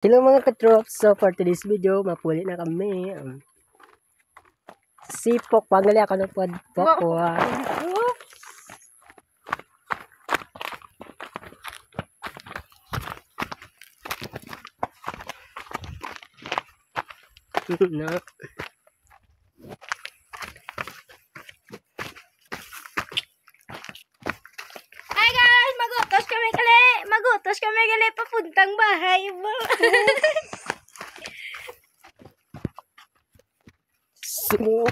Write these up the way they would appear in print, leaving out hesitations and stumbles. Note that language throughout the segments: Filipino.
Hello mga katrops, so for today's video, mapuli na kami. Sipok, pangali ako ng podpok ko. No. Hi guys! Magutos kami gali papuntang bahay mo. So,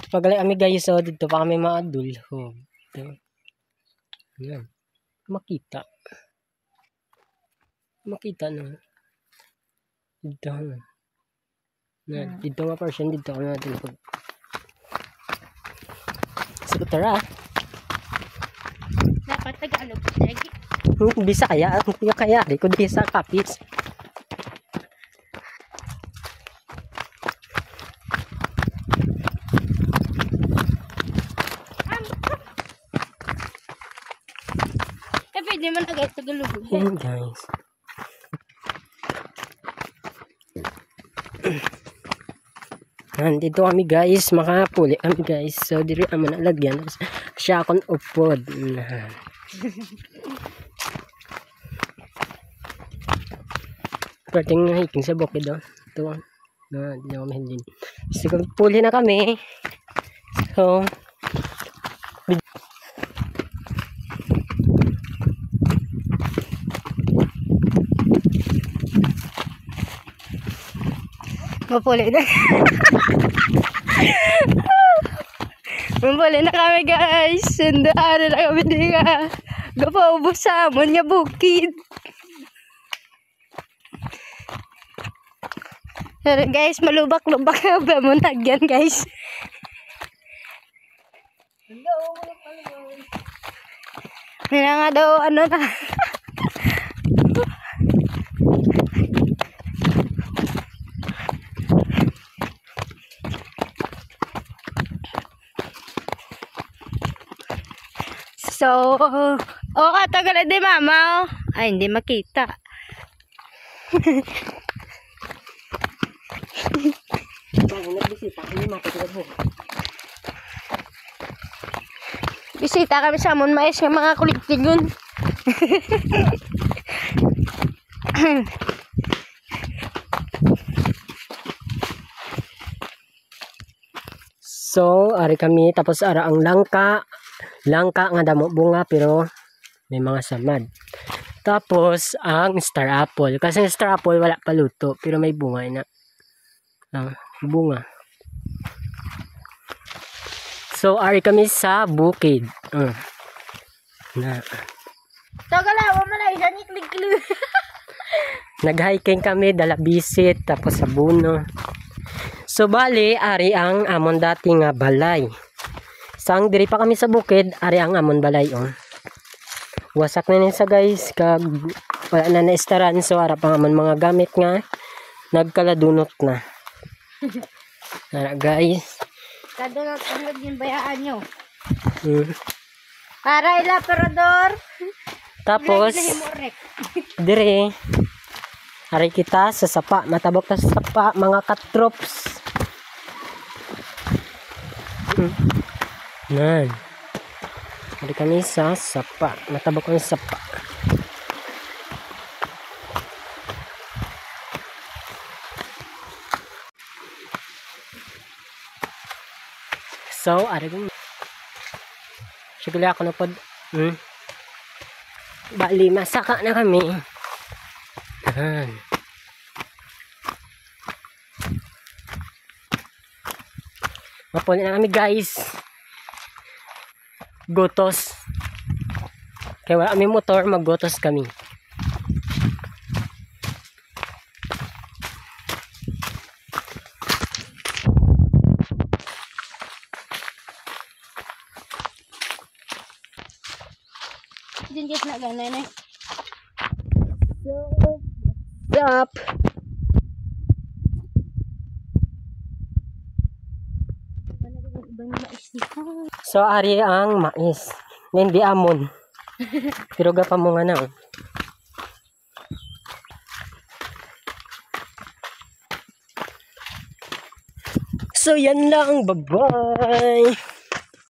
pagali kami guys, so dito pa kami maadulhog. Yan. Makita no. Dito na. Dito nga person, dito kami maadulhog. So, tara. Dapat Tagalog lagi. Bisa kaya? Hindi kaya. Di ko di sa kapis. Pwede man agad Tagalog. Hey guys. Nandito kami guys, makapuli kami guys. So diri amo na lagyan siya kon upod. Perting hiking sa bukid do. Ito na di ako mahindin. So puli na kami. So Mapuli na. Mapuli na kami guys. Sundaan na kami di nga. Gapaubos sa amon nga bukid. Pero guys, malubak-lubak na ba mo nagyan guys. May na nga daw ano na. So, katagal na di mama. Ay, hindi makita. Bisita kami sa amon mais ng mga kuligtigon. So, ari kami tapos ara ang langka nga damo bunga pero may mga samad. Tapos ang star apple kasi ang star apple wala pa luto pero may bunga na. Bunga. So, ari kami sa bukid. Na. Tagalawa man ay isang iklig-klig. Nag-hiking kami, dala bisit, tapos sabuno. So, bali, ari ang amon dati nga balay. Sang diri pa kami sa bukid, ari ang amon balay. Wasak na nisa guys, kag wala na na-estaran. So, ara pa amon mga gamit nga, nagkaladunot na. Ara guys. Kadunot ang yung bayaan nyo. Para ila perador. Tapos, dire, hari kita sa sapa, matabok na sa sapa, mga katrops. Nan. Hari kami sa sapa, matabok na sa sapa. So, ari kong siguli ako na pod. Bali, masaka na kami. Mapuli na kami guys. Gotos. Kaya wala kami motor, maggotos kami. Jinjit na ganun eh. So, what's up? So, ari ang mais. Hindi amon. Pero gapa mo nga na. Oh. So yan lang, bye-bye.